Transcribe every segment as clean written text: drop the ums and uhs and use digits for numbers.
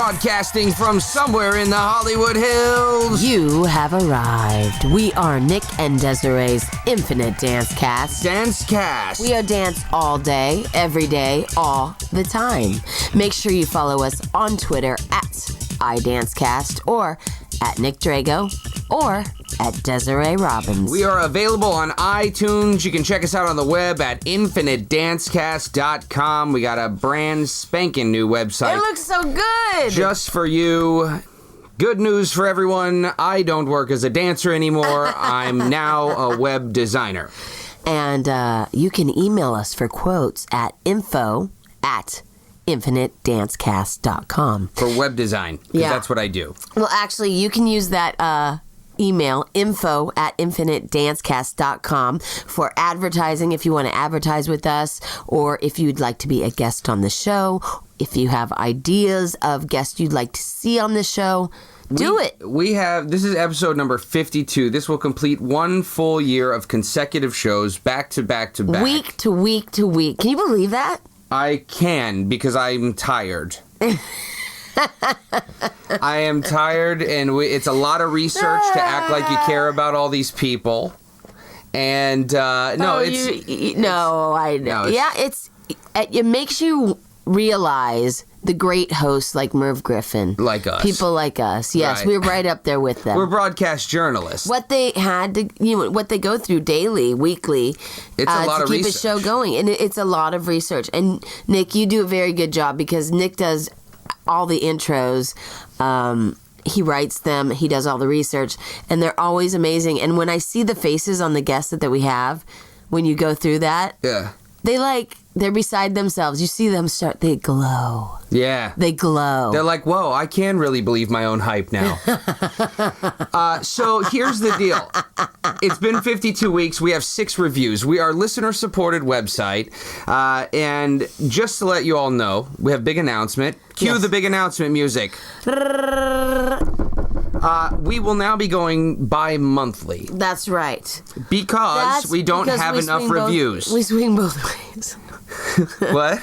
broadcasting from somewhere in the Hollywood Hills. You have arrived. We are Nick and Desiree's Infinite Dance Cast. Dance Cast. We are dance all day, every day, all the time. Make sure you follow us on Twitter at iDanceCast or at Nick Drago or at Desiree Robbins. We are available on iTunes. You can check us out on the web at infinitedancecast.com. We got a brand spanking new website. It looks so good. Just for you. Good news for everyone. I don't work as a dancer anymore. I'm now a web designer. And you can email us for quotes at info@infinitedancecast.com. For web design, because that's what I do. Well, actually, you can use that email, info@infinitedancecast.com, for advertising if you want to advertise with us, or if you'd like to be a guest on the show, if you have ideas of guests you'd like to see on the show. Do it. This is episode number 52. This will complete 1 full year of consecutive shows, back to back to back. Week to week to week. Can you believe that? I can, because I'm tired. I am tired, and it's a lot of research to act like you care about all these people. And I know. It makes you realize the great hosts like Merv Griffin, like us, people like us. Yes, right. We're right up there with them. We're broadcast journalists. What they had to, what they go through daily, weekly, it's a lot to of keep research. a show going, and it's a lot of research. And Nick, you do a very good job because Nick does all the intros. He writes them. He does all the research, and they're always amazing. And when I see the faces on the guests that we have, when you go through that, they're beside themselves. You see them they glow. Yeah. They glow. They're like, whoa, I can really believe my own hype now. So here's the deal. It's been 52 weeks. We have 6 reviews. We are a listener-supported website. And just to let you all know, we have big announcement. Cue the big announcement music. We will now be going bi-monthly. That's right. Because we don't have enough reviews. We swing both ways. What?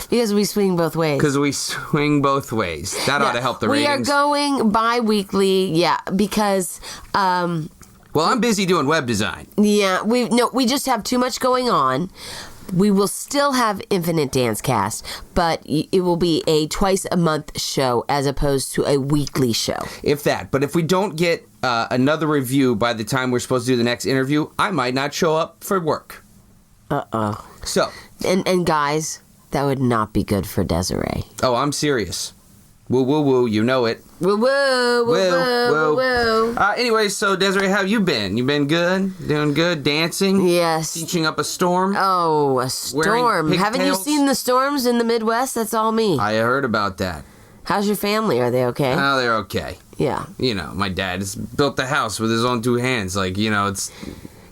Because we swing both ways. Because we swing both ways. That ought to help the ratings. We are going bi-weekly, because... well, I'm busy doing web design. Yeah, we just have too much going on. We will still have Infinite Dance Cast, but it will be a twice-a-month show as opposed to a weekly show. If that. But if we don't get another review by the time we're supposed to do the next interview, I might not show up for work. Uh-oh. So. And guys, that would not be good for Desiree. Oh, I'm serious. Woo, woo, woo, you know it. Woo, woo, woo, woo, woo. Anyway, so Desiree, how you been? You been good? Doing good? Dancing? Yes. Teaching up a storm? Oh, a storm. Haven't you seen the storms in the Midwest? That's all me. I heard about that. How's your family? Are they okay? Oh, they're okay. Yeah. My dad has built the house with his own 2 hands. It's...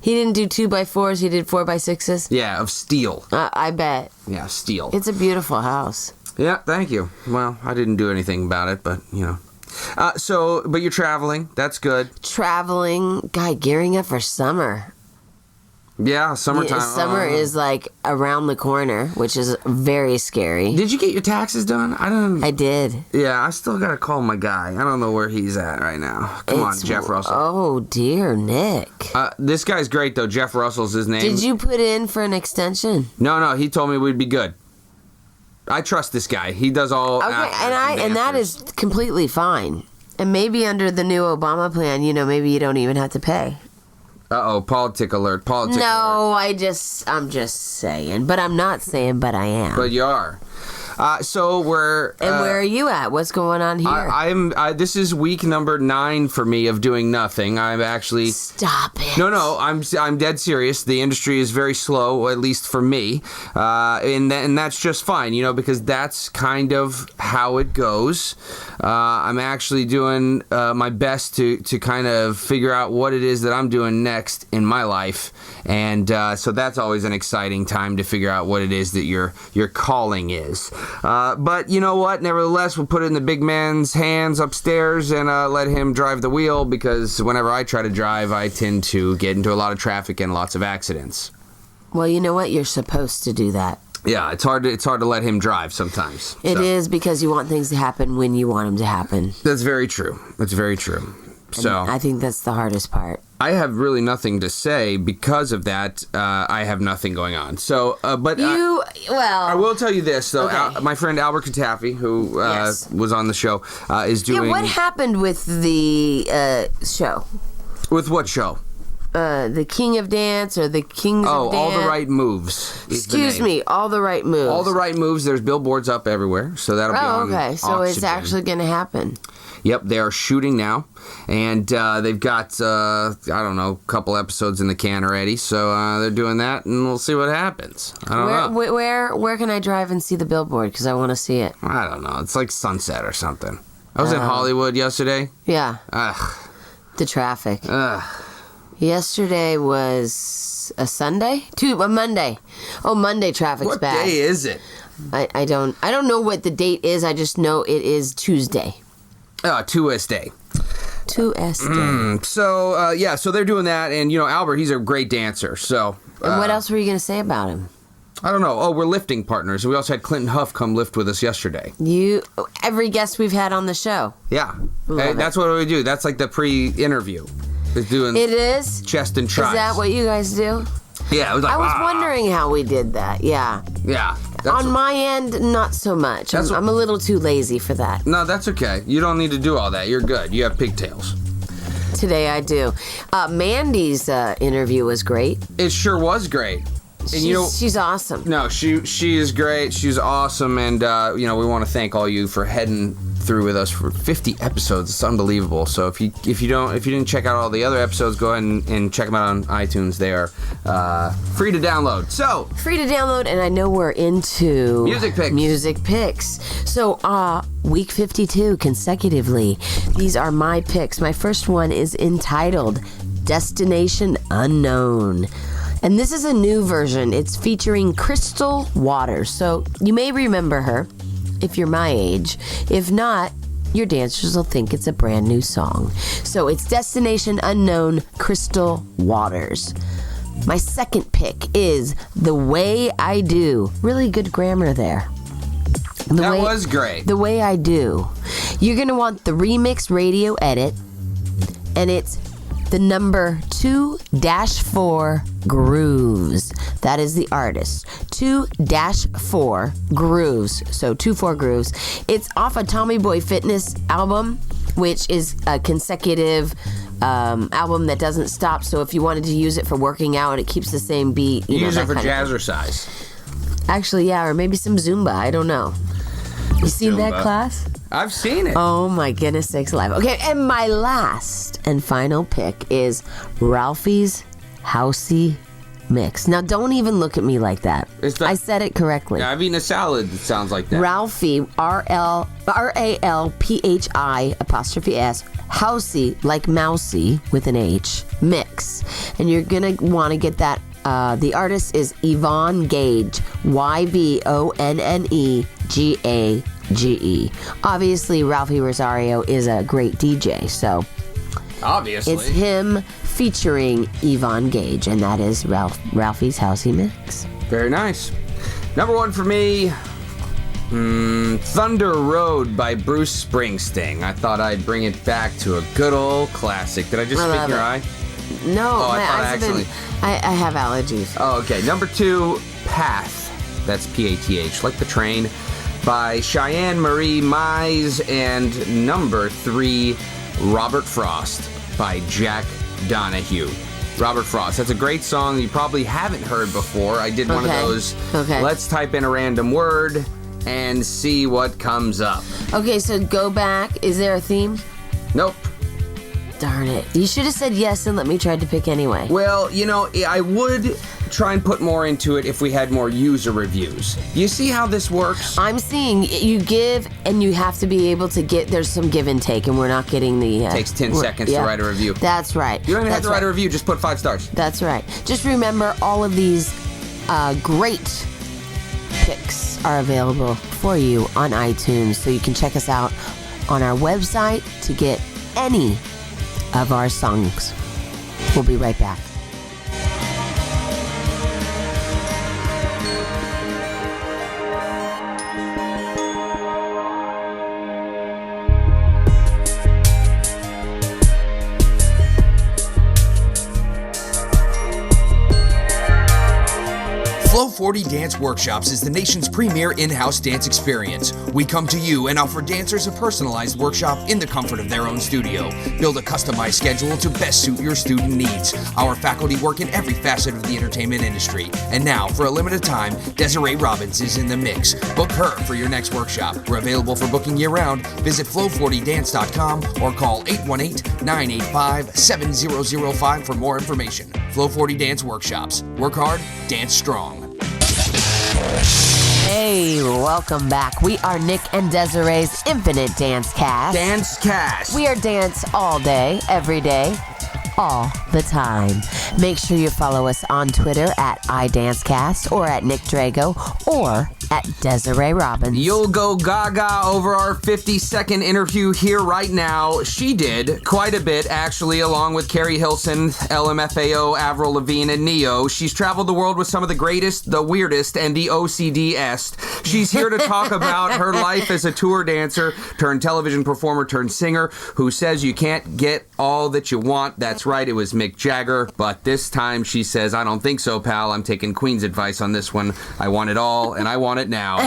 He didn't do 2x4s, he did 4x6s? Yeah, of steel. I bet. Yeah, steel. It's a beautiful house. Yeah, thank you. Well, I didn't do anything about it, but, but you're traveling. That's good. Traveling. God, gearing up for summer. Yeah, summertime. Summer is around the corner, which is very scary. Did you get your taxes done? I did. Yeah, I still got to call my guy. I don't know where he's at right now. Come on, Jeff Russell. Oh, dear, Nick. This guy's great, though. Jeff Russell's his name. Did you put in for an extension? No, he told me we'd be good. I trust this guy. He does all... Okay, and that is completely fine. And maybe under the new Obama plan, maybe you don't even have to pay. Uh-oh, politic alert, alert. No, I'm just saying. But I'm not saying, but I am. But you are. So we're... And where are you at? What's going on here? This is week number 9 for me of doing nothing. I'm actually... Stop it. No, I'm dead serious. The industry is very slow, at least for me. And that's just fine, because that's kind of how it goes. I'm actually doing my best to kind of figure out what it is that I'm doing next in my life. And so that's always an exciting time to figure out what it is that your calling is. But you know what? Nevertheless, we'll put it in the big man's hands upstairs and let him drive the wheel, because whenever I try to drive, I tend to get into a lot of traffic and lots of accidents. Well, you know what? You're supposed to do that. Yeah, it's hard to let him drive sometimes. It is, because you want things to happen when you want them to happen. That's very true. That's very true. So I think that's the hardest part. I have really nothing to say because of that. I have nothing going on. So, but I will tell you this though. Okay. My friend Albert Katafi, who was on the show, is doing. Yeah, what happened with the show? With what show? The King of Dance or the Kings of Dance? All the Right Moves. Excuse me, All the Right Moves. All the Right Moves. There's billboards up everywhere, so that'll be on. Okay. So Oxygen. it's actually going to happen. Yep, they are shooting now, and they've got I don't know, a couple episodes in the can already. So they're doing that, and we'll see what happens. I don't know. Where can I drive and see the billboard? Because I want to see it. I don't know. It's like Sunset or something. I was in Hollywood yesterday. Yeah. Ugh. The traffic. Ugh. Yesterday was a Sunday? A Monday. Oh, Monday traffic's What bad. day is it? I don't know what the date is. I just know it is Tuesday. 2S Day. 2S Day. So they're doing that, and Albert, he's a great dancer. So. And what else were you going to say about him? I don't know. Oh, we're lifting partners. We also had Clinton Huff come lift with us yesterday. Every guest we've had on the show. Yeah. Hey, that's what we do. That's like the pre-interview. It is? Chest and tries. Is that what you guys do? Yeah, it was like, I was wondering how we did that. Yeah. Yeah. On my end, not so much. I'm a little too lazy for that. No, that's okay. You don't need to do all that. You're good. You have pigtails. Today I do. Mandy's interview was great. It sure was great. And she's awesome. No, she is great. She's awesome, and we want to thank all you for heading through with us for 50 episodes. It's unbelievable. So if you didn't check out all the other episodes, go ahead and check them out on iTunes. They are free to download. So free to download, and I know we're into music picks. So week 52 consecutively. These are my picks. My first one is entitled Destination Unknown. And this is a new version. It's featuring Crystal Waters. So you may remember her if you're my age. If not, your dancers will think it's a brand new song. So it's Destination Unknown, Crystal Waters. My second pick is The Way I Do. Really good grammar there. That was great. The Way I Do. You're going to want the remix radio edit, and it's the number 2-4 Grooves. That is the artist. 2-4 Grooves. So 2-4 Grooves. It's off a Tommy Boy Fitness album, which is a consecutive album that doesn't stop. So if you wanted to use it for working out, it keeps the same beat. You use it for jazzercise. Actually, yeah, or maybe some Zumba. I don't know. You seen that class? I've seen it. Oh my goodness sakes alive. Okay, and my last and final pick is Ralphie's Housey Mix. Now don't even look at me like that. I said it correctly. Yeah, I've eaten a salad that sounds like that. Ralphie, RALPHI''S, Housey, like mousy with an H, mix. And you're gonna want to get that. The artist is Yvonne Gage, YVONNEGAGE. Obviously, Ralphie Rosario is a great DJ, so obviously it's him featuring Yvonne Gage, and that is Ralphie's Housey Mix. Very nice. Number one for me, Thunder Road by Bruce Springsteen. I thought I'd bring it back to a good old classic. Did I just spit in your eye? No, my eyes have been. I have allergies. Oh, okay. Number two, Path. That's P-A-T-H, like the train, by Cheyenne Marie Mize. And number three, Robert Frost by Jack Donahue. Robert Frost. That's a great song you probably haven't heard before. I did one of those. Okay. Let's type in a random word and see what comes up. Okay, so go back. Is there a theme? Nope. Darn it. You should have said yes and let me try to pick anyway. Well, I would try and put more into it if we had more user reviews. You see how this works? I'm seeing you give and you have to be able to get, there's some give and take, and we're not getting the... It takes 10 seconds to write a review. That's right. You don't even have to write a review, just put 5 stars. That's right. Just remember, all of these great picks are available for you on iTunes, so you can check us out on our website to get any of our songs. We'll be right back. 40 Dance Workshops is the nation's premier in-house dance experience. We come to you and offer dancers a personalized workshop in the comfort of their own studio. Build a customized schedule to best suit your student needs. Our faculty work in every facet of the entertainment industry. And now, for a limited time, Desiree Robbins is in the mix. Book her for your next workshop. We're available for booking year-round. Visit flow40dance.com or call 818-985-7005 for more information. Flow 40 Dance Workshops. Work hard, dance strong. Hey, welcome back. We are Nick and Desiree's Infinite Dance Cast. Dance Cast. We are dance all day, every day, all the time. Make sure you follow us on Twitter at iDanceCast or at Nick Drago or at Desiree Robbins. You'll go gaga over our 50-second interview here right now. She did quite a bit, actually, along with Carrie Hilson, LMFAO, Avril Lavigne, and Neo. She's traveled the world with some of the greatest, the weirdest, and the OCD-est. She's here to talk about her life as a tour dancer, turned television performer, turned singer, who says you can't get all that you want. That's right, it was Mick Jagger. But this time she says, I don't think so, pal. I'm taking Queen's advice on this one. I want it all, and I want it now.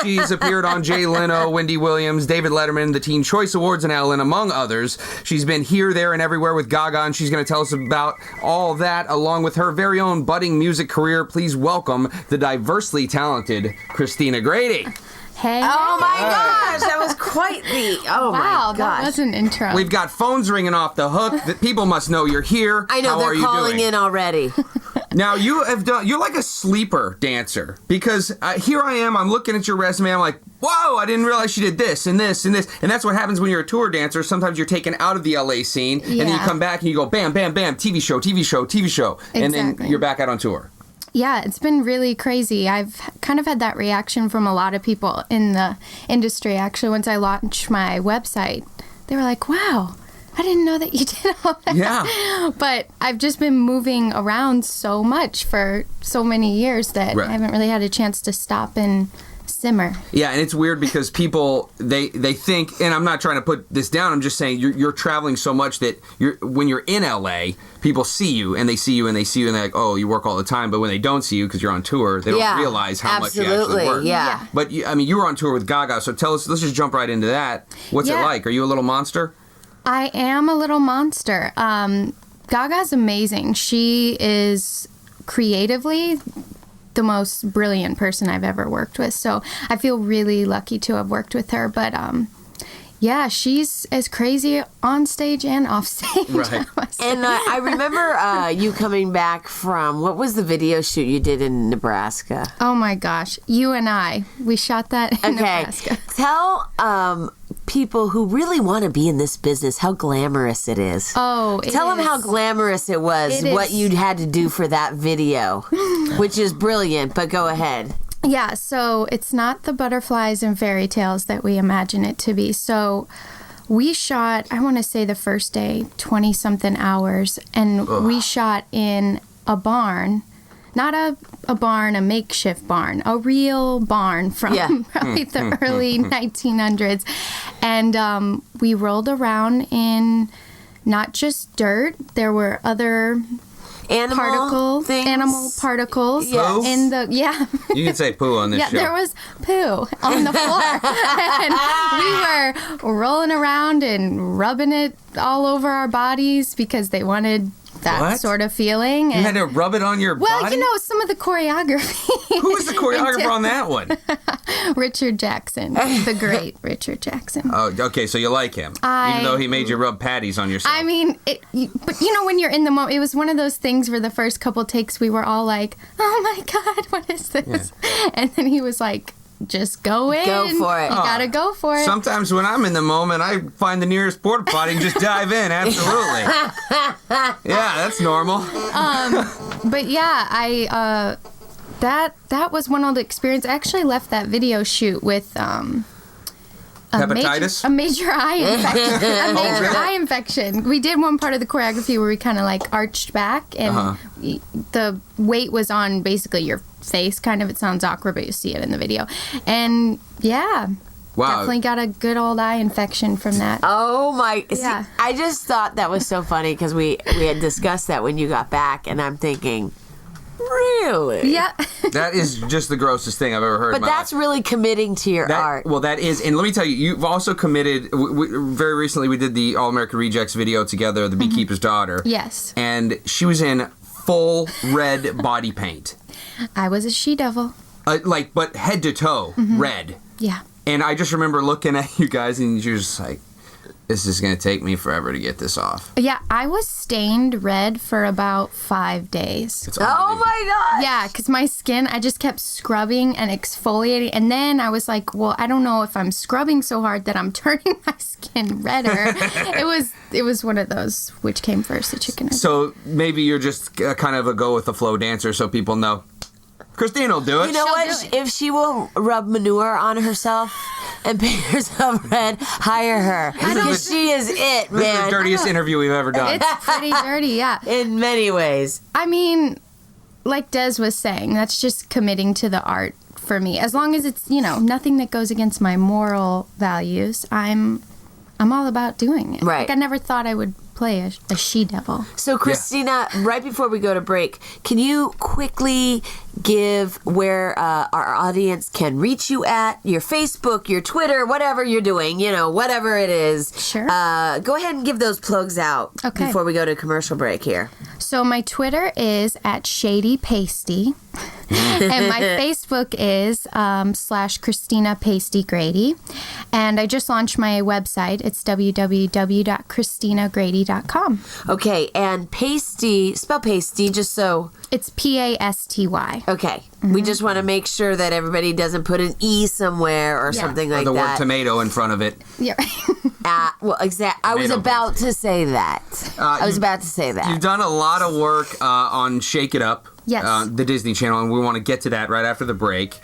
She's appeared on Jay Leno, Wendy Williams, David Letterman, the Teen Choice Awards, and Ellen, among others. She's been here, there, and everywhere with Gaga, and she's going to tell us about all that, along with her very own budding music career. Please welcome the diversely talented Christina Grady. Hey. Oh my gosh, that was quite the, Wow, my gosh. that was an intro. We've got phones ringing off the hook. The people must know you're here. I know, How are they're you calling doing? in already. Now, you're like a sleeper dancer, because here I am, I'm looking at your resume, I'm like, whoa, I didn't realize she did this and this and this. And that's what happens when you're a tour dancer. Sometimes you're taken out of the LA scene, and then you come back and you go bam, bam, bam, TV show, TV show, TV show. And then you're back out on tour. Yeah, it's been really crazy. I've kind of had that reaction from a lot of people in the industry. Actually, once I launched my website, they were like, wow, I didn't know that you did all that. Yeah. But I've just been moving around so much for so many years that I haven't really had a chance to stop and simmer. Yeah, and it's weird because people, they think, and I'm not trying to put this down, I'm just saying you're traveling so much that when you're in LA, people see you, and they see you, and they see you, and they're like, oh, you work all the time. But when they don't see you because you're on tour, they don't realize how much you actually work. Yeah. But, you were on tour with Gaga, so tell us, let's just jump right into that. What's it like? Are you a little monster? I am a little monster. Gaga's amazing. She is creatively the most brilliant person I've ever worked with. So I feel really lucky to have worked with her. But yeah, she's as crazy on stage and off stage. Right. And I remember you coming back from, what was the video shoot you did in Nebraska? Oh my gosh. You and we shot that in Nebraska. Tell people who really want to be in this business how glamorous it is. Oh, Tell them how glamorous it was, what you had to do for that video, which is brilliant, but go ahead. Yeah, so it's not the butterflies and fairy tales that we imagine it to be. So we shot, I want to say the first day, 20-something hours, and we shot in a barn. Not a barn, a makeshift barn, a real barn from probably the early 1900s. And we rolled around in not just dirt, there were other animal particles Yes. in the You can say poo on this show. there was poo on the floor. And we were rolling around and rubbing it all over our bodies because they wanted that sort of feeling. You had to rub it on your body? Well, some of the choreography. Who was the choreographer on that one? Richard Jackson, the great Richard Jackson. Oh, okay, so you like him, even though he made you rub patties on yourself. I mean, but when you're in the moment, it was one of those things where the first couple takes we were all like, oh my God, what is this? Yeah. And then he was like, just go in. Go for it. You gotta go for it. Sometimes when I'm in the moment, I find the nearest porta potty and just dive in. Absolutely. Yeah, that's normal. But yeah, that was one of the experience. I actually left that video shoot with hepatitis? A major eye infection. Eye infection. We did one part of the choreography where we kind of like arched back, and the weight was on basically your face. Kind of. It sounds awkward, but you see it in the video. And yeah. Wow. Definitely got a good old eye infection from that. Oh my! Yeah. See, I just thought that was so funny because we had discussed that when you got back, and I'm thinking, Really? Yeah. That is just the grossest thing I've ever heard. But in my that's life. really committing to your art. Well, that is, and let me tell you, you've also committed. Very recently, we did the All American Rejects video together, The Beekeeper's Daughter. Yes. And she was in full red body paint, I was a she-devil. but head to toe red. Yeah. And I just remember looking at you guys, and you're just like, "This is going to take me forever to get this off." Yeah, I was stained red for about 5 days. It's Oh my God! Yeah, because my skin, I just kept scrubbing and exfoliating. And then I was like, well, I don't know if I'm scrubbing so hard that I'm turning my skin redder. It was one of those, which came first, the chicken or the egg. So maybe you're just kind of a go with the flow dancer, so people know. Christina will do it. You know She'll what? do it. If she will rub manure on herself and paint herself red, hire her. Because she is it, This is the man. dirtiest interview we've ever done. It's pretty dirty, yeah. In many ways. I mean, like Des was saying, that's just committing to the art for me. As long as it's, nothing that goes against my moral values, I'm all about doing it. Right. Like, I never thought I would play a she-devil. So, Christina, right before we go to break, can you quickly give where our audience can reach you at? Your Facebook, your Twitter, whatever you're doing, whatever it is. Sure. Go ahead and give those plugs out Okay. before we go to commercial break here. So my Twitter is @ShadyPasty. And my Facebook is /Christina Pasty Grady. And I just launched my website. It's www.ChristinaGrady.com. Okay, and pasty, spell pasty just so... It's PASTY. Okay, we just want to make sure that everybody doesn't put an E somewhere or something like the word that. tomato in front of it. Yeah. Well, exactly. I was Tomato about to say that. You've done a lot of work on Shake It Up. Yes. The Disney Channel, and we want to get to that right after the break.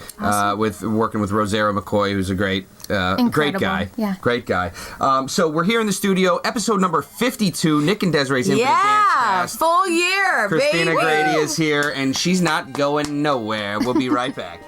With working with Rosera McCoy, who's a great guy. Yeah. Great guy. So we're here in the studio, episode number 52. Nick and Desiree's Infinite Dance Cast. Full year, Christina baby. Grady is here, and she's not going nowhere. We'll be right back.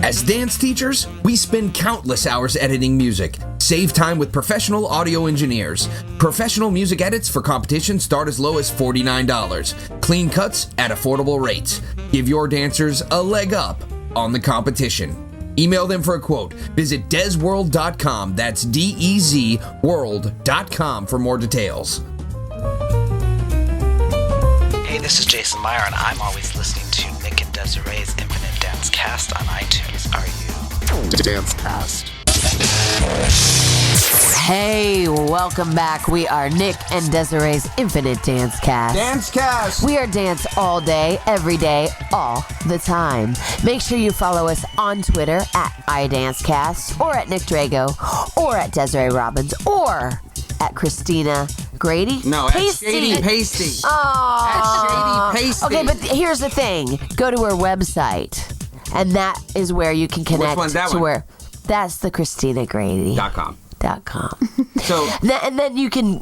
As dance teachers, we spend countless hours editing music. Save time with professional audio engineers. Professional music edits for competition start as low as $49. Clean cuts at affordable rates. Give your dancers a leg up on the competition. Email them for a quote. Visit dezworld.com. That's DEZ world.com for more details. Hey, this is Jason Meyer, and I'm always listening to Nick and Desiree's Infinite Dance Cast on iTunes. Are you? Dance Cast. Hey, welcome back. We are Nick and Desiree's Infinite Dance Cast. Dance Cast! We are dance all day, every day, all the time. Make sure you follow us on Twitter at iDanceCast, or at Nick Drago, or at Desiree Robbins, or at Christina Grady. No, at Shady Pasty. Aww. At Shady Pasty. Okay, but here's the thing. Go to her website, and that is where you can connect one's that to one? where. That's the ChristinaGrady.com. So, And then you can,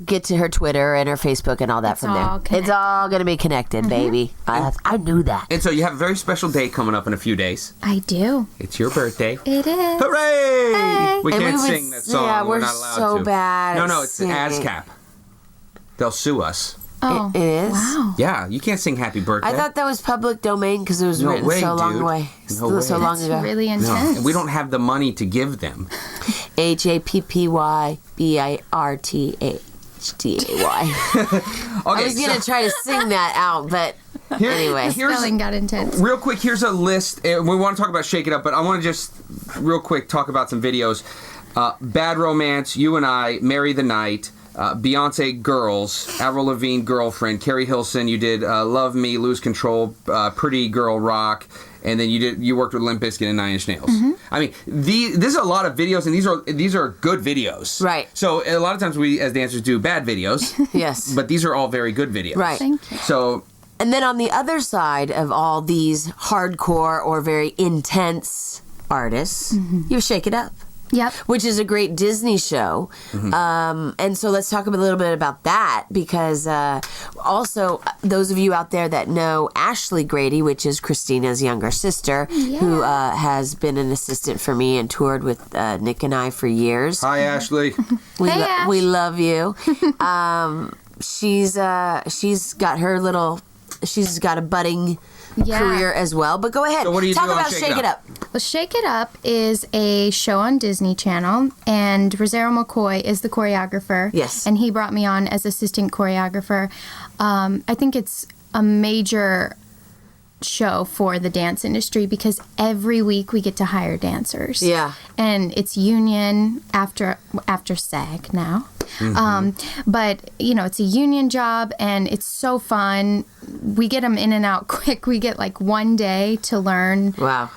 get to her Twitter and her Facebook and all that from there. It's all going to be connected, baby. I knew that. and so you have a very special day coming up in a few days. I do. It's your birthday. It is. Hooray! Hey. We And can't we would sing that song. yeah, we're we're not allowed so to. bad at No, it's singing. ASCAP. They'll sue us. Oh, It is? Wow. Yeah, you can't sing Happy Birthday. I thought that was public domain because it was No written way, so long dude. away. No way. So long That's ago. really No, intense. and we don't have the money to give them. HAPPYBIRTHDAY. I was going to try to sing that out, but anyway. Spelling got intense. Real quick, here's a list. We want to talk about Shake It Up, but I want to just real quick talk about some videos. Bad Romance, You and I, Marry the Night, Beyonce Girls, Avril Lavigne Girlfriend, Carrie Hilson. You did Love Me, Lose Control, Pretty Girl Rock, and then you worked with Limp Bizkit and 9 Inch Nails. Mm-hmm. I mean, this is a lot of videos, and these are good videos. Right. So a lot of times we as dancers do bad videos. Yes. But these are all very good videos. Right. Thank you. So And then on the other side of all these hardcore or very intense artists, you Shake It Up. Yep. Which is a great Disney show. And so let's talk a little bit about that, because also those of you out there that know Ashley Grady, which is Christina's younger sister, who has been an assistant for me and toured with Nick and I for years. Hi, Ashley. We love you. She's got her little, she's got a budding career as well. But go ahead. So what do you Talk do on about Shake It Up. Well, Shake It Up is a show on Disney Channel, and Rosero McCoy is the choreographer. Yes. And he brought me on as assistant choreographer. I think it's a major show for the dance industry because every week we get to hire dancers. Yeah. And it's union after SAG now. But, you know, it's a union job and it's so fun. We get them in and out quick. We get like one day to learn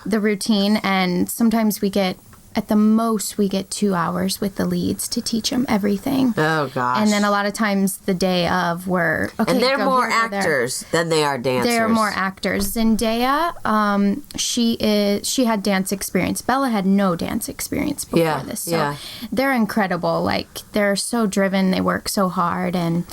the routine, and sometimes we get, at the most, we get 2 hours with the leads to teach them everything. Oh, gosh. And then a lot of times the day of we're, okay, and they're go more here, go there. actors than they are dancers. They're more actors. Zendaya, she had dance experience. Bella had no dance experience before this. So they're incredible. Like, they're so driven. They work so hard. And,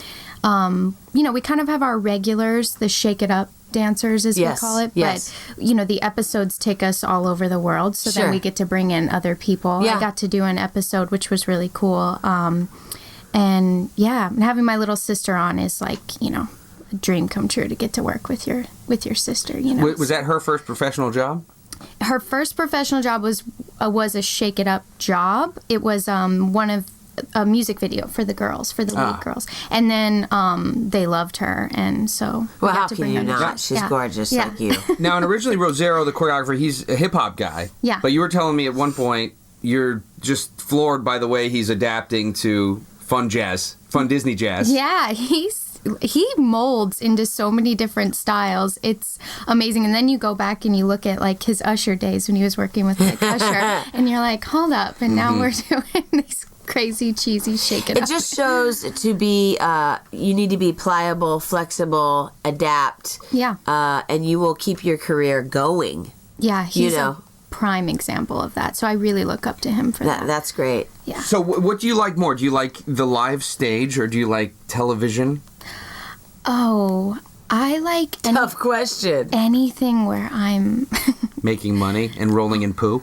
you know, we kind of have our regulars, the Shake It Up dancers, as we call it. But, you know, the episodes take us all over the world. So then we get to bring in other people. I got to do an episode, which was really cool. And yeah, having my little sister on is like, you know, a dream come true to get to work with your sister, you know. Was that her first professional job? Her first professional job was a Shake It Up job. It was one of a music video for the girls, for the lead girls. And then they loved her, and so well, how can you not? She's gorgeous like you. Now, and originally Rosero, the choreographer, he's a hip-hop guy. Yeah. But you were telling me at one point you're just floored by the way he's adapting to fun Disney jazz. Yeah, he molds into so many different styles. It's amazing. And then you go back and you look at like his Usher days when he was working with like Usher, and you're like, hold up, and now we're doing these crazy, cheesy Shake It Up. It just shows to be, you need to be pliable, flexible, adapt. Yeah. And you will keep your career going. Yeah, he's a prime example of that. So I really look up to him for that. That's great. Yeah. So what do you like more? Do you like the live stage or do you like television? Oh, I like tough question. Anything where I'm making money and rolling in poo.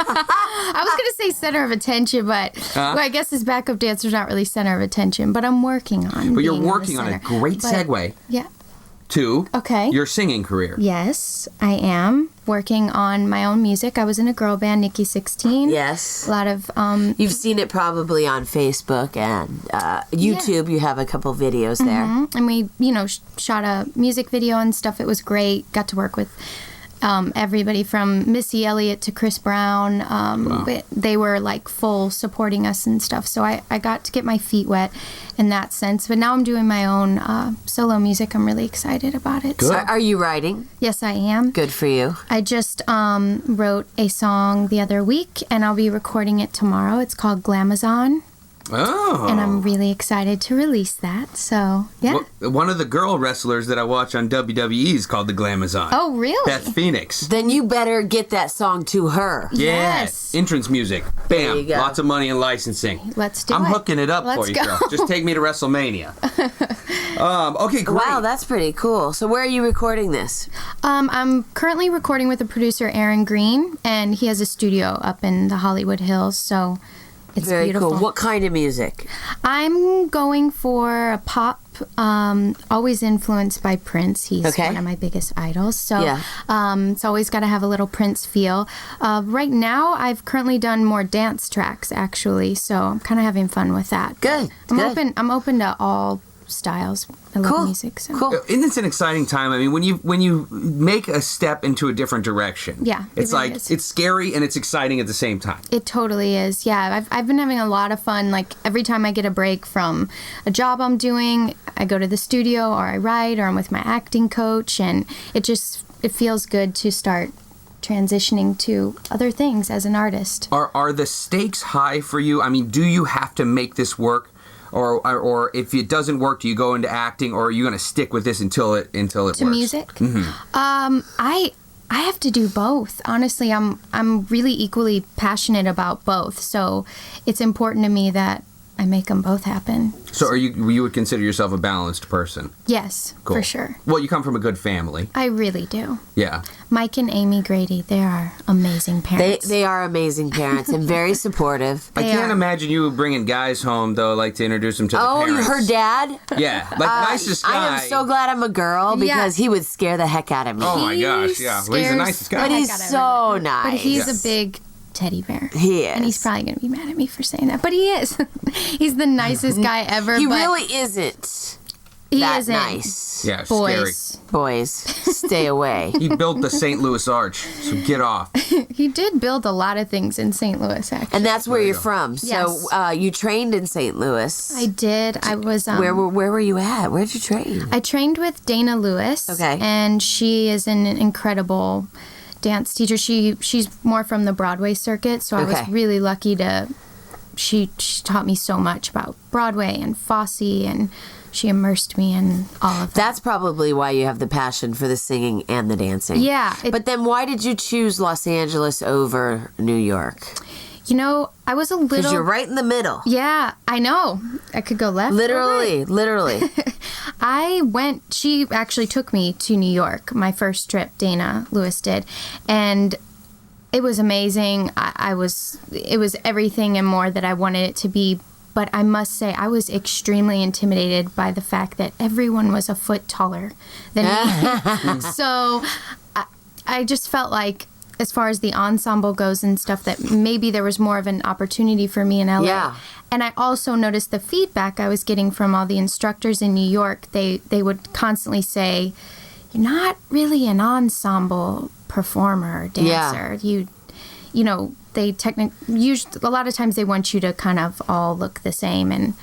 I was going to say center of attention, but well, I guess this backup dancer's not really center of attention, but I'm working on. But you're working on a great segue. Yeah. To your singing career. Yes, I am working on my own music. I was in a girl band, Nikki 16. Yes. A lot of... You've seen it probably on Facebook and YouTube. Yeah. You have a couple videos there. And we, you know, shot a music video and stuff. It was great. Got to work with everybody from Missy Elliott to Chris Brown. Wow. They were like full supporting us and stuff. So I got to get my feet wet in that sense. But now I'm doing my own solo music. I'm really excited about it. Good. So, are you writing? Yes, I am. Good for you. I just wrote a song the other week, and I'll be recording it tomorrow. It's called Glamazon. Oh. And I'm really excited to release that. So, yeah. Well, one of the girl wrestlers that I watch on WWE is called the Glamazon. Oh, really? Beth Phoenix. Then you better get that song to her. Yes. Entrance music. Bam. Lots of money in licensing. Let's do it. I'm hooking it up for you, girl. Just take me to WrestleMania. Okay, great. Wow, that's pretty cool. So where are you recording this? I'm currently recording with the producer, Aaron Green, and he has a studio up in the Hollywood Hills, so... It's very beautiful. Cool. What kind of music? I'm going for a pop, always influenced by Prince. He's one of my biggest idols. So it's always got to have a little Prince feel. Right now, I've currently done more dance tracks, actually. So I'm kind of having fun with that. Good. I'm open to all styles. I love music. So. Cool. Isn't it an exciting time? I mean, when you make a step into a different direction, it's really it's scary and it's exciting at the same time. It totally is. Yeah, I've been having a lot of fun. Like every time I get a break from a job I'm doing, I go to the studio or I write or I'm with my acting coach, and it feels good to start transitioning to other things as an artist. Are the stakes high for you? I mean, do you have to make this work? Or if it doesn't work, do you go into acting, or are you going to stick with this until it works? To music? Mm-hmm. I have to do both. Honestly, I'm really equally passionate about both. So it's important to me that I make them both happen. So you would consider yourself a balanced person? Yes, Cool. for sure. Well, you come from a good family. I really do. Yeah. Mike and Amy Grady, they are amazing parents. They are amazing parents and very supportive. I They can't are. imagine you bringing guys home, though, like to introduce them to the Oh, parents. her dad? Yeah, like nicest guy. I am so glad I'm a girl because he would scare the heck out of me. Oh my He gosh, yeah. Well, he's the scares nicest the guy. But heck he's out of so everybody. nice. But he's Yes. a big teddy bear. He is. And he's probably going to be mad at me for saying that. But he is. He's the nicest guy ever. He but really isn't he that isn't. nice. Yeah, scary. Boys. Boys, stay away. He built the St. Louis Arch, so get off. He did build a lot of things in St. Louis, actually. And that's where There you you're go. from. So Yes. you trained in St. Louis. I did. I was. Where were you at? Where did you train? I trained with Dana Lewis. Okay. And she is an incredible dance teacher. She's more from the Broadway circuit, so I was Okay. really lucky to. She taught me so much about Broadway and Fosse, and she immersed me in all of that. That's probably why you have the passion for the singing and the dancing. Yeah. But then why did you choose Los Angeles over New York? You know, I was a Because little. you're right in the middle. Yeah, I know. I could go left. or right. Literally. She actually took me to New York, my first trip, Dana Lewis did. And it was amazing. It was everything and more that I wanted it to be. But I must say, I was extremely intimidated by the fact that everyone was a foot taller than me. So I just felt like, as far as the ensemble goes and stuff, that maybe there was more of an opportunity for me in LA. Yeah. And I also noticed the feedback I was getting from all the instructors in New York. They would constantly say, "You're not really an ensemble performer or dancer. Yeah. You know, they usually a lot of times they want you to kind of all look the same, and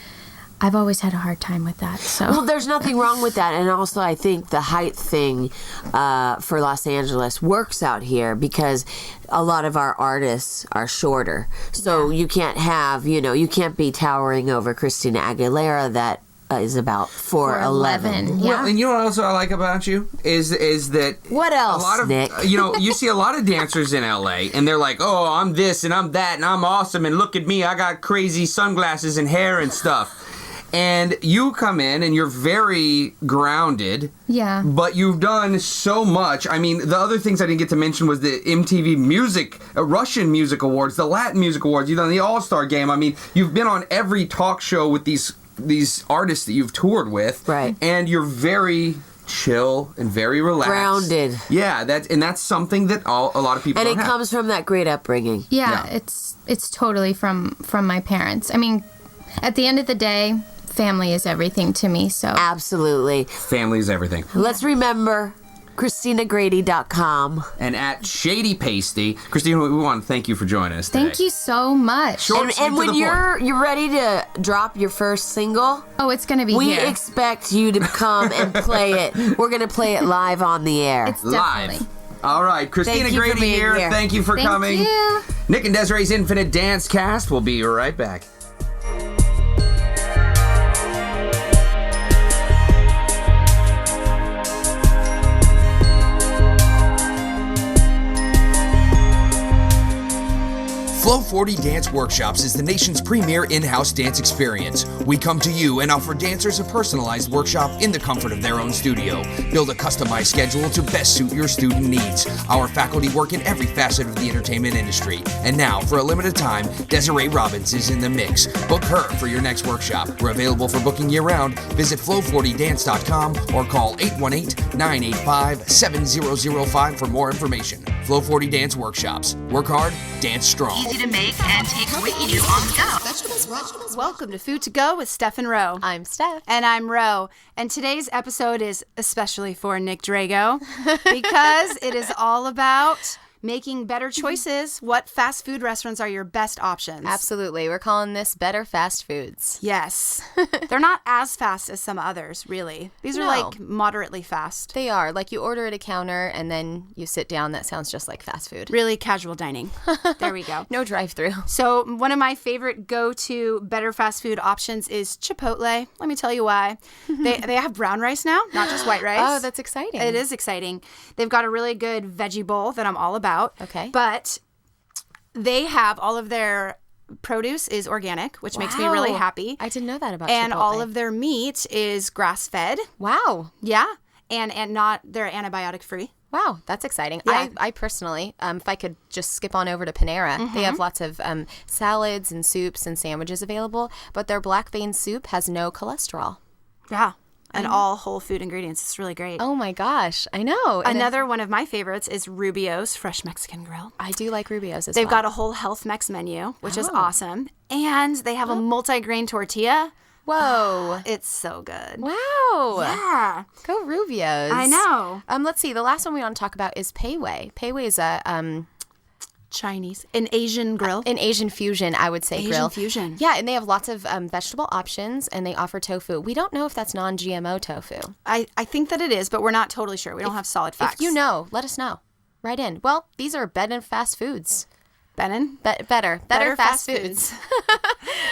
I've always had a hard time with that. So Well, there's nothing wrong with that. And also, I think the height thing for Los Angeles works out here because a lot of our artists are shorter. So you can't you can't be towering over Christina Aguilera that is about 4'11". Yeah. Well, and you know what else I like about you is that What else, a lot of Nick? you see a lot of dancers in LA and they're like, oh, I'm this and I'm that and I'm awesome and look at me, I got crazy sunglasses and hair and stuff. And you come in and you're very grounded. Yeah. But you've done so much. I mean, the other things I didn't get to mention was the MTV Music, Russian Music Awards, the Latin Music Awards. You've done the All-Star Game. I mean, you've been on every talk show with these artists that you've toured with. Right. And you're very chill and very relaxed. Grounded. Yeah, that's something that a lot of people And don't it have. comes from that great upbringing. Yeah, Yeah. it's totally from my parents. I mean, at the end of the day, family is everything to me. So Absolutely. Family is everything. Let's remember ChristinaGrady.com. And at Shady Pasty, Christina, we want to thank you for joining us today. thank you so much. Short, sweet, And to when the point. you're ready to drop your first single, Oh, it's gonna be we here. expect you to come and play it. We're going to play it live on the air. It's Live. definitely. All right, Christina Thank you for Grady being here. here. Thank you for Thank coming. you. Nick and Desiree's Infinite Dance Cast. We'll be right back. Flow 40 Dance Workshops is the nation's premier in-house dance experience. We come to you and offer dancers a personalized workshop in the comfort of their own studio. Build a customized schedule to best suit your student needs. Our faculty work in every facet of the entertainment industry. And now, for a limited time, Desiree Robbins is in the mix. Book her for your next workshop. We're available for booking year-round. Visit flow40dance.com or call 818-985-7005 for more information. Flow 40 Dance Workshops. Work hard, dance strong. Easy to make and take with you on the go. Welcome to Food to Go with Steph and Ro. I'm Steph. And I'm Ro. And today's episode is especially for Nick Drago because it is all about making better choices, what fast food restaurants are your best options? Absolutely. We're calling this Better Fast Foods. Yes. They're not as fast as some others, really. These are like moderately fast. They are. Like you order at a counter and then you sit down. That sounds just like fast food. Really casual dining. There we go. No drive-through. So one of my favorite go-to better fast food options is Chipotle. Let me tell you why. They have brown rice now, not just white rice. Oh, that's exciting. It is exciting. They've got a really good veggie bowl that I'm all about. Okay. But they have all of their produce is organic, which makes me really happy. I didn't know that about And Chipotle. all of their meat is grass-fed. Wow. Yeah. And not, they're antibiotic-free. Wow, that's exciting. Yeah. I personally, if I could just skip on over to Panera, they have lots of salads and soups and sandwiches available, but their black vein soup has no cholesterol. Yeah. And all whole food ingredients. It's really great. Oh my gosh, I know. And Another one of my favorites is Rubio's Fresh Mexican Grill. I do like Rubio's as They've well. got a whole health Mex menu, which is awesome. And they have a multi-grain tortilla. Whoa. It's so good. Wow. Yeah. Go Rubio's. I know. Let's see. The last one we want to talk about is Pei Wei. Pei Wei is a Chinese. An Asian grill. an Asian fusion, I would say. Asian grill. fusion. Yeah, and they have lots of vegetable options, and they offer tofu. We don't know if that's non-GMO tofu. I think that it is, but we're not totally sure. We don't have solid facts. If you know, let us know. Right in. Well, these are better fast foods. Better Fast Foods.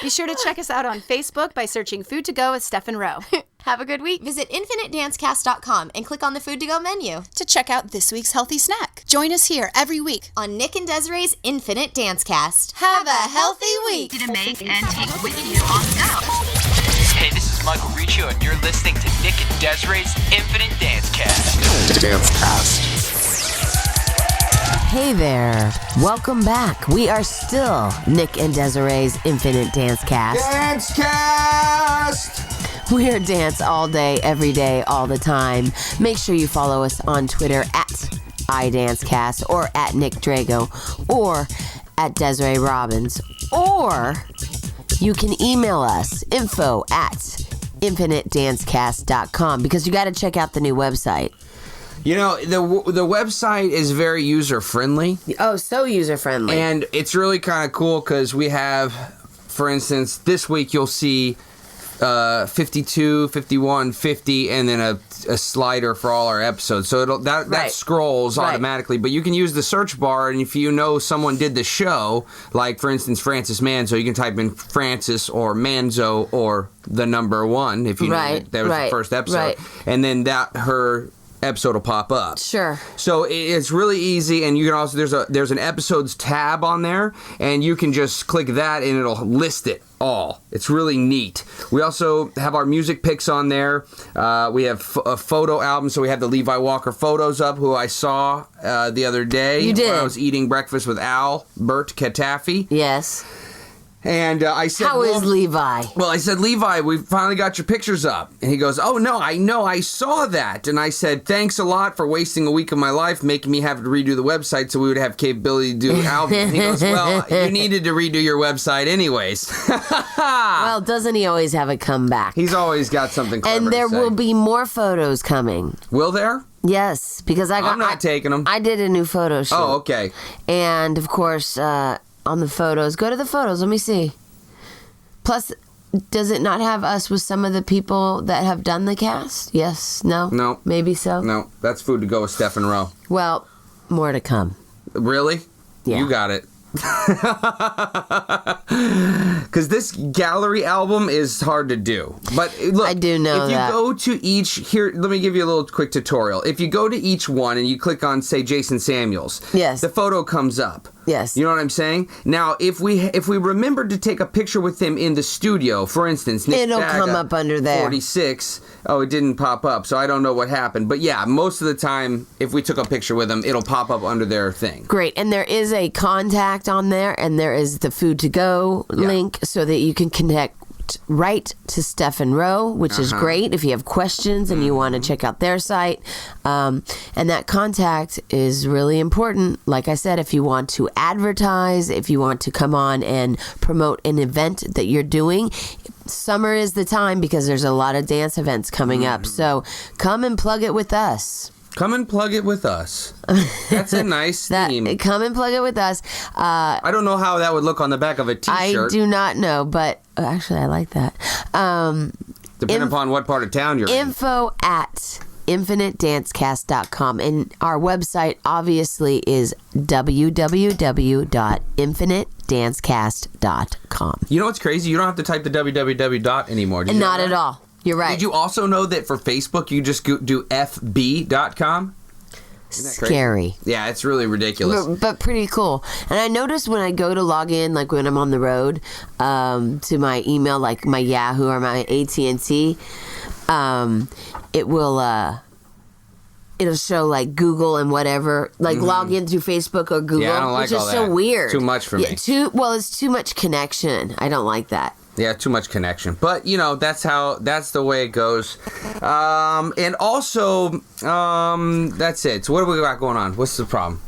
Be sure to check us out on Facebook by searching Food to Go with Stephen Rowe. Have a good week. Visit infinitedancecast.com and click on the Food to Go menu to check out this week's healthy snack. Join us here every week. on Nick and Desiree's Infinite Dancecast. Have a healthy week. To make and take with you on the go. Hey, this is Michael Riccio, and you're listening to Nick and Desiree's Infinite Dancecast. Hey there. Welcome back. We are still Nick and Desiree's Infinite Dancecast. Dancecast! We're dance all day, every day, all the time. Make sure you follow us on Twitter at iDancecast or at Nick Drago or at Desiree Robbins. Or you can email us info@infinitedancecast.com because you got to check out the new website. You know, the website is very user-friendly. Oh, so user-friendly. And it's really kind of cool because we have, for instance, this week you'll see 52, 51, 50, and then a slider for all our episodes. So that scrolls automatically. But you can use the search bar, and if you know someone did the show, like, for instance, Francis Manzo, you can type in Francis or Manzo or the number one, if you know that was the first episode. Right. And then her episode will pop up. Sure. So it's really easy, and you can also there's an episodes tab on there, and you can just click that and it'll list it all. It's really neat. We also have our music picks on there. We have a photo album, so we have the Levi Walker photos up, who I saw the other day. You did. When I was eating breakfast with Albert Katafi. Yes. And I said, How is Levi? Well, I said, Levi, we finally got your pictures up. And he goes, oh, no, I saw that. And I said, thanks a lot for wasting a week of my life, making me have to redo the website so we would have capability to do albums. And he goes, well, you needed to redo your website anyways. Well, doesn't he always have a comeback? He's always got something clever And there to say. will be more photos coming. Will there? Yes, because I'm not taking them. I did a new photo shoot. Oh, okay. And, of course, on the photos, go to the photos, let me see. Plus, does it not have us with some of the people that have done the cast? Yes? No? No. Maybe so? No, that's Food to Go with Stephen Rowe. Well, more to come. Really? Yeah. You got it. Because this gallery album is hard to do. But look, I do know if you that. go to each, here, let me give you a little quick tutorial. If you go to each one and you click on, say, Jason Samuels, Yes. the photo comes up. Yes. You know what I'm saying? Now, if we remembered to take a picture with him in the studio, for instance, Nick It'll Daga, come up under there. 46. Oh, it didn't pop up, so I don't know what happened. But yeah, most of the time, if we took a picture with him, it'll pop up under their thing. Great. And there is a contact on there, and there is the Food to Go link so that you can connect right to Stephen Rowe, which is great if you have questions and you want to check out their site. And that contact is really important. Like I said, if you want to advertise, if you want to come on and promote an event that you're doing, summer is the time because there's a lot of dance events coming up. So come and plug it with us. Come and plug it with us. That's a nice theme. Come and plug it with us. I don't know how that would look on the back of a T-shirt. I do not know, but actually, I like that. Depending upon what part of town you're in. info@infinitedancecast.com. And our website, obviously, is www.infinitedancecast.com. You know what's crazy? You don't have to type the www dot anymore. Not at all. You're right. Did you also know that for Facebook, you just do fb.com? Scary. Yeah, it's really ridiculous. But pretty cool. And I noticed when I go to log in, like when I'm on the road, to my email, like my Yahoo or my AT&T, it will... it'll show like Google and whatever, like log in through Facebook or Google, I don't like which is all so that. weird. Too much for me. It's too much connection. I don't like that. Yeah, too much connection. But, that's the way it goes. And also, that's it. So what do we got going on? What's the problem?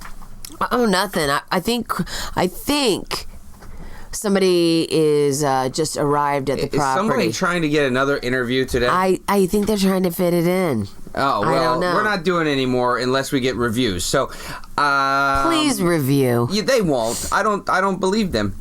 Oh, nothing. I think somebody is just arrived at the property. Is somebody trying to get another interview today? I think they're trying to fit it in. Oh, well, I don't know. We're not doing it anymore unless we get reviews. So, please review. They won't. I don't believe them.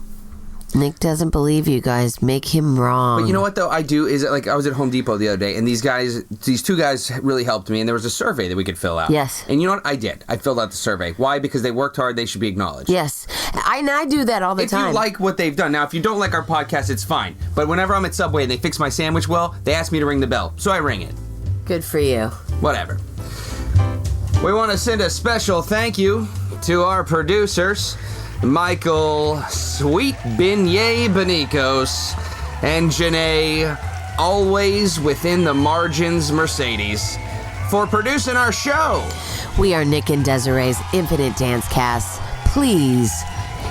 Nick doesn't believe you guys. Make him wrong. But you know what, though? I do is, like, I was at Home Depot the other day, and these two guys really helped me, and there was a survey that we could fill out. Yes. And you know what? I did. I filled out the survey. Why? Because they worked hard. They should be acknowledged. Yes. I do that all the time. If you like what they've done. Now, if you don't like our podcast, it's fine. But whenever I'm at Subway and they fix my sandwich well, they ask me to ring the bell. So I ring it. Good for you. Whatever. We want to send a special thank you to our producers, Michael Sweet Beignet Benicos and Janae Always Within the Margins Mercedes for producing our show. We are Nick and Desiree's Infinite Dance Cast. Please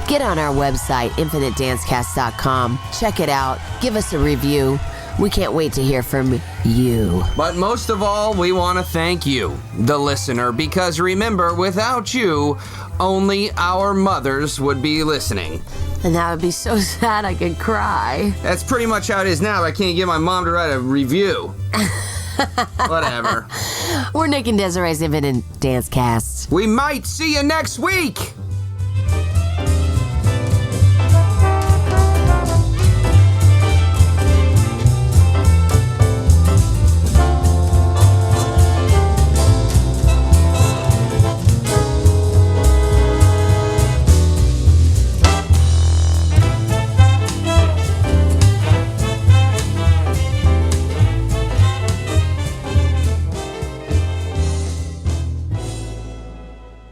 get on our website, infinitedancecast.com. Check it out. Give us a review. We can't wait to hear from you. But most of all, we want to thank you, the listener, because remember, without you, only our mothers would be listening. And that would be so sad I could cry. That's pretty much how it is now. I can't get my mom to write a review. Whatever. We're Nick and Desiree's Infinite Dance Casts. We might see you next week.